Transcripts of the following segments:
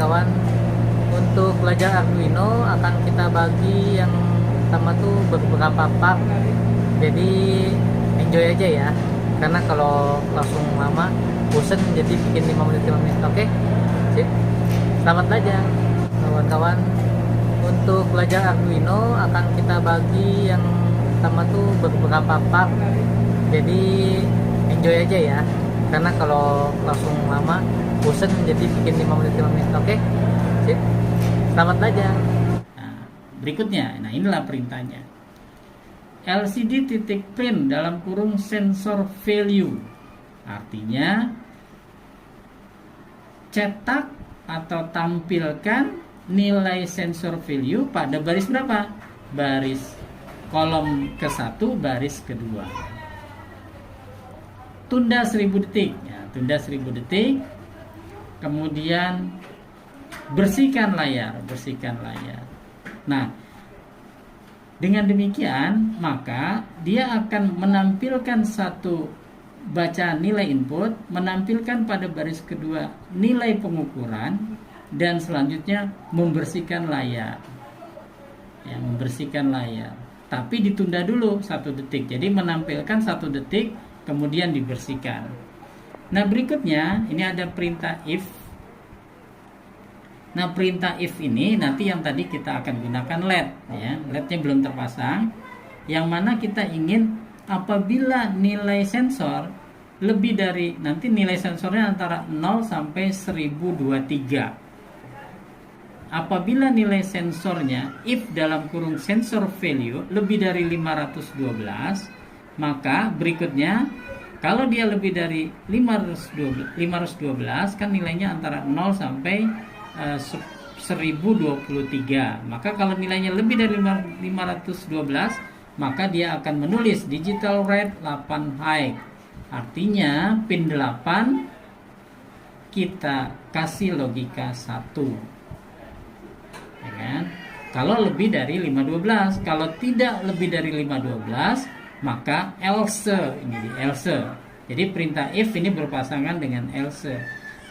kawan-kawan, untuk belajar Arduino akan kita bagi yang pertama tuh beberapa part. Jadi enjoy aja ya, karena kalau langsung lama bosen, jadi bikin 5 menit. Oke, sip, selamat belajar kawan-kawan. Untuk belajar Arduino akan kita bagi yang pertama tuh beberapa part. Jadi enjoy aja ya, karena kalau langsung lama bosen, jadi bikin 5 menit. Oke, sip, selamat belajar. Nah, berikutnya, inilah perintahnya. LCD titik print dalam kurung sensor value, artinya cetak atau tampilkan nilai sensor value pada baris berapa? Baris kolom ke-1, baris kedua. Tunda 1000 detik. Ya, tunda 1000 detik. Kemudian bersihkan layar. Nah, dengan demikian maka dia akan menampilkan satu bacaan nilai input, menampilkan pada baris kedua nilai pengukuran, dan selanjutnya membersihkan layar. Ya, membersihkan layar. Tapi ditunda dulu 1 detik. Jadi menampilkan 1 detik, kemudian dibersihkan. Nah, berikutnya ini ada perintah if. Nah, perintah if ini nanti yang tadi kita akan gunakan LED ya. LED-nya belum terpasang. Yang mana kita ingin apabila nilai sensor lebih dari, nanti nilai sensornya antara 0 sampai 1023. Apabila nilai sensornya if dalam kurung sensor value lebih dari 512, maka berikutnya kalau dia lebih dari 512 kan nilainya antara 0 sampai 1023. Maka kalau nilainya lebih dari 512, maka dia akan menulis digital rate 8 high. Artinya pin 8 kita kasih logika 1. Ya kan? Kalau lebih dari 512, kalau tidak lebih dari 512, maka else. Ini di else. Jadi perintah if ini berpasangan dengan else.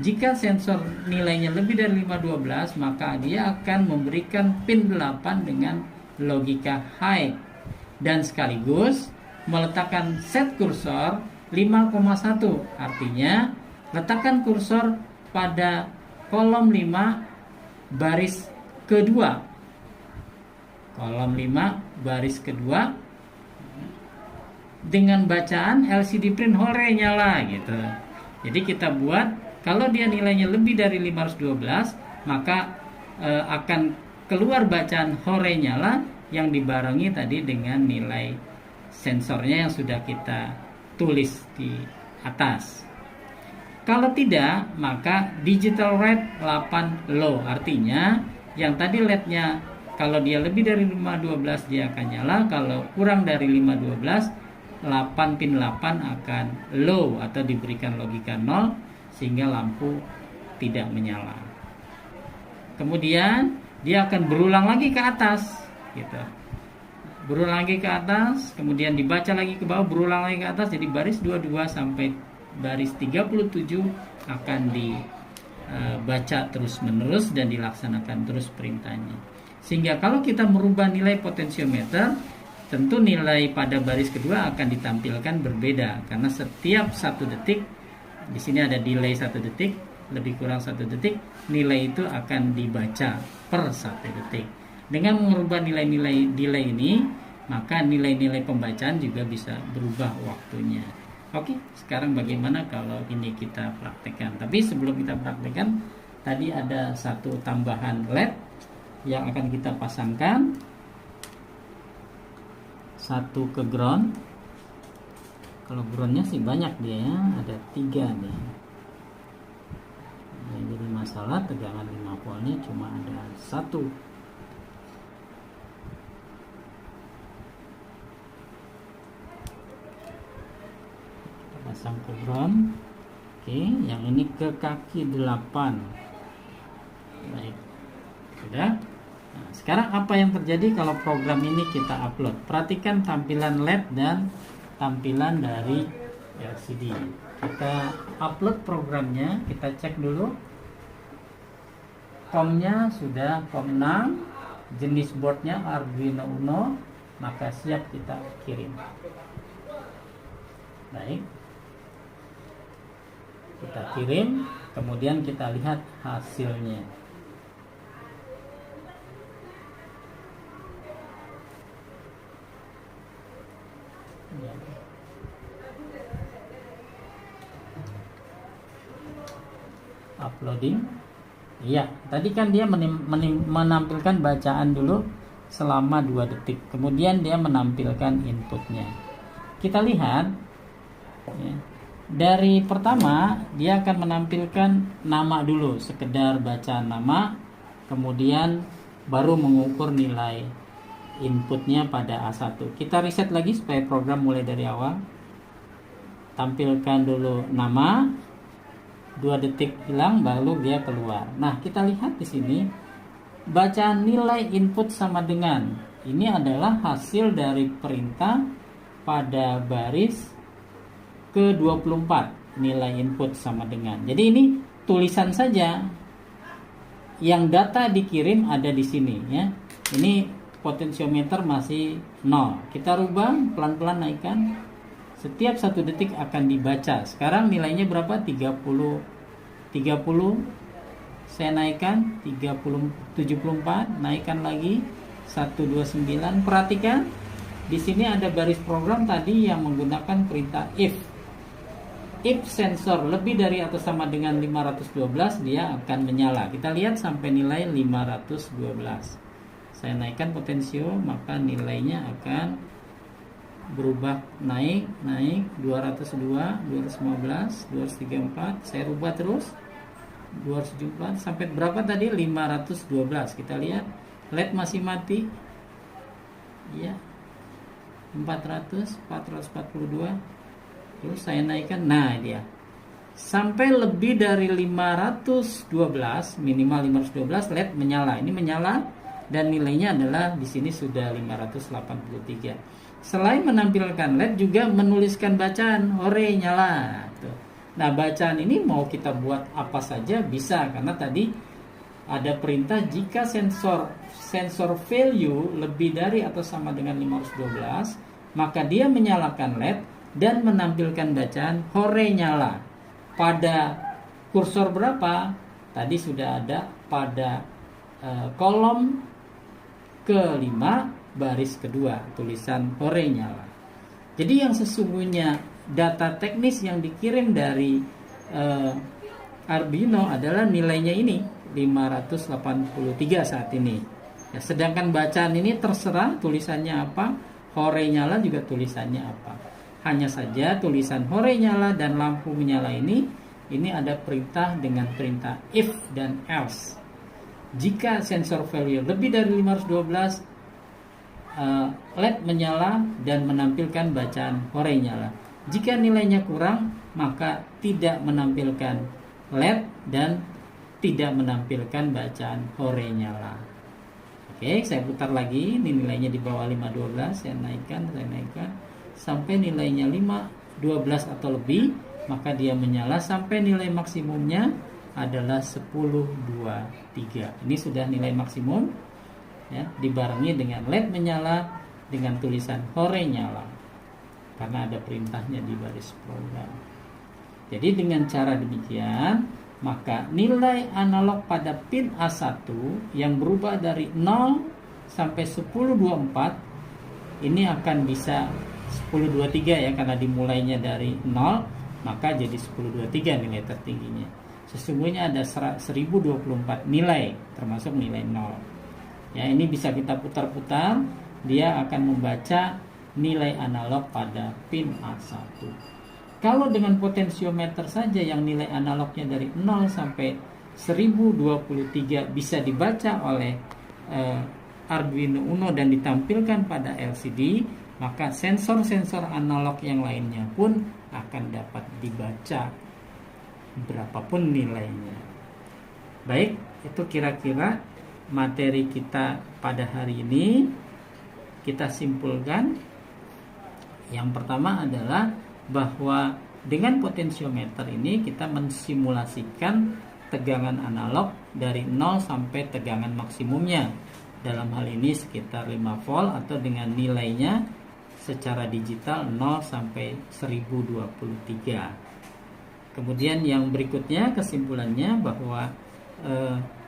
Jika sensor nilainya lebih dari 512, maka dia akan memberikan pin 8 dengan logika high dan sekaligus meletakkan set kursor 5,1. Artinya letakkan kursor pada kolom 5 baris kedua. Kolom 5 baris kedua dengan bacaan LCD print hore nyala gitu. Jadi kita buat kalau dia nilainya lebih dari 512, maka akan keluar bacaan hore nyala yang dibarengi tadi dengan nilai sensornya yang sudah kita tulis di atas. Kalau tidak, maka digital rate 8 low. Artinya yang tadi LED-nya kalau dia lebih dari 512 dia akan nyala, kalau kurang dari 512 pin 8 akan low atau diberikan logika 0 sehingga lampu tidak menyala. Kemudian dia akan berulang lagi ke atas gitu. Berulang lagi ke atas, kemudian dibaca lagi ke bawah, berulang lagi ke atas. Jadi baris 22 sampai baris 37 akan dibaca terus-menerus dan dilaksanakan terus perintahnya. Sehingga kalau kita merubah nilai potensiometer, tentu nilai pada baris kedua akan ditampilkan berbeda karena setiap 1 detik, di sini ada delay 1 detik, lebih kurang 1 detik, nilai itu akan dibaca per 1 detik. Dengan mengubah nilai-nilai delay ini, maka nilai-nilai pembacaan juga bisa berubah waktunya. Oke, sekarang bagaimana kalau ini kita praktekkan? Tapi sebelum kita praktekkan, tadi ada satu tambahan LED yang akan kita pasangkan. Satu ke ground. Kalau groundnya sih banyak dia ya, ada 3 nih. Nah, jadi masalah tegangan 5 voltnya cuma ada 1. Kita pasang ke ground. Oke, yang ini ke kaki 8. Baik, sudah. Nah, sekarang apa yang terjadi kalau program ini kita upload? Perhatikan tampilan LED dan tampilan dari LCD. Kita upload programnya, kita cek dulu. COM-nya sudah COM 6, jenis boardnya Arduino Uno, maka siap kita kirim. Baik, kita kirim, kemudian kita lihat hasilnya. Ya. Uploading. Iya, tadi kan dia menampilkan bacaan dulu selama 2 detik. Kemudian dia menampilkan inputnya. Kita lihat ya. Dari pertama dia akan menampilkan nama dulu, sekedar bacaan nama, kemudian baru mengukur nilai inputnya pada A1. Kita reset lagi supaya program mulai dari awal. Tampilkan dulu nama, 2 detik hilang, baru dia keluar. Nah, kita lihat di sini bacaan nilai input sama dengan, ini adalah hasil dari perintah pada baris ke-24, nilai input sama dengan. Jadi ini tulisan saja, yang data dikirim ada di sini ya. Ini potensiometer masih 0. Kita rubah, pelan-pelan naikkan. Setiap 1 detik akan dibaca. Sekarang nilainya berapa? 30. Saya naikkan 74, naikkan lagi 129. Perhatikan di sini ada baris program tadi yang menggunakan perintah if. If sensor lebih dari atau sama dengan 512, dia akan menyala. Kita lihat sampai nilai 512. Saya naikkan potensio, maka nilainya akan berubah naik 202, 215, 234. Saya rubah terus 274 sampai berapa tadi? 512. Kita lihat LED masih mati ya, 442. Terus saya naikkan, nah dia sampai lebih dari 512, minimal 512 LED menyala. Ini menyala dan nilainya adalah di sini sudah 583. Selain menampilkan LED juga menuliskan bacaan hore nyala. Tuh. Nah, bacaan ini mau kita buat apa saja bisa, karena tadi ada perintah jika sensor value lebih dari atau sama dengan 512, maka dia menyalakan LED dan menampilkan bacaan hore nyala. Pada kursor berapa? Tadi sudah ada pada kolom ke-5 baris kedua tulisan hore nyala. Jadi yang sesungguhnya data teknis yang dikirim dari Arduino adalah nilainya ini 583 saat ini. Ya, sedangkan bacaan ini terserah tulisannya apa, hore nyala juga tulisannya apa. Hanya saja tulisan hore nyala dan lampu menyala ini ada perintah dengan perintah if dan else. Jika sensor value lebih dari 512, LED menyala dan menampilkan bacaan hore nyala. Jika nilainya kurang, maka tidak menampilkan LED dan tidak menampilkan bacaan hore nyala. Oke, saya putar lagi. Ini nilainya di bawah 512. Saya naikkan sampai nilainya 512 atau lebih, maka dia menyala sampai nilai maksimumnya adalah 1023. Ini sudah nilai maksimum. Ya, dibarengi dengan LED menyala dengan tulisan hore nyala karena ada perintahnya di baris program. Jadi dengan cara demikian, maka nilai analog pada pin A1 yang berubah dari 0 sampai 1024 ini akan bisa 1023 ya, karena dimulainya dari 0 maka jadi 1023 nilai tertingginya. Sesungguhnya ada 1024 nilai termasuk nilai 0. Ya, ini bisa kita putar-putar, dia akan membaca nilai analog pada pin A1. Kalau dengan potensiometer saja yang nilai analognya dari 0 sampai 1023 bisa dibaca oleh Arduino Uno dan ditampilkan pada LCD, maka sensor-sensor analog yang lainnya pun akan dapat dibaca berapapun nilainya. Baik, itu kira-kira materi kita pada hari ini. Kita simpulkan, yang pertama adalah bahwa dengan potensiometer ini kita mensimulasikan tegangan analog dari 0 sampai tegangan maksimumnya. Dalam hal ini sekitar 5 volt atau dengan nilainya secara digital 0 sampai 1023. Kemudian yang berikutnya kesimpulannya bahwa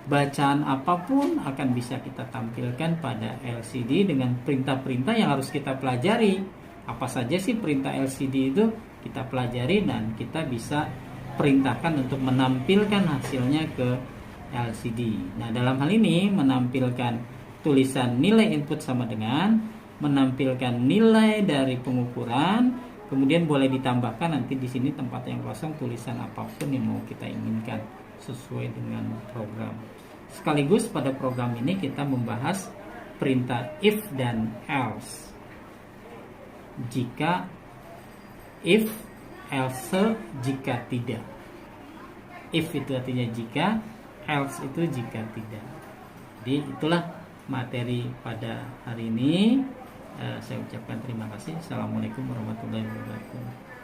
bacaan apapun akan bisa kita tampilkan pada LCD dengan perintah-perintah yang harus kita pelajari. Apa saja sih perintah LCD itu kita pelajari dan kita bisa perintahkan untuk menampilkan hasilnya ke LCD. Nah, dalam hal ini menampilkan tulisan nilai input sama dengan menampilkan nilai dari pengukuran, kemudian boleh ditambahkan nanti di sini tempat yang kosong tulisan apapun yang mau kita inginkan sesuai dengan program. Sekaligus pada program ini kita membahas perintah if dan else. Jika, if, else jika tidak. If itu artinya jika, else itu jika tidak. Jadi itulah materi pada hari ini. Saya ucapkan terima kasih. Assalamualaikum warahmatullahi wabarakatuh.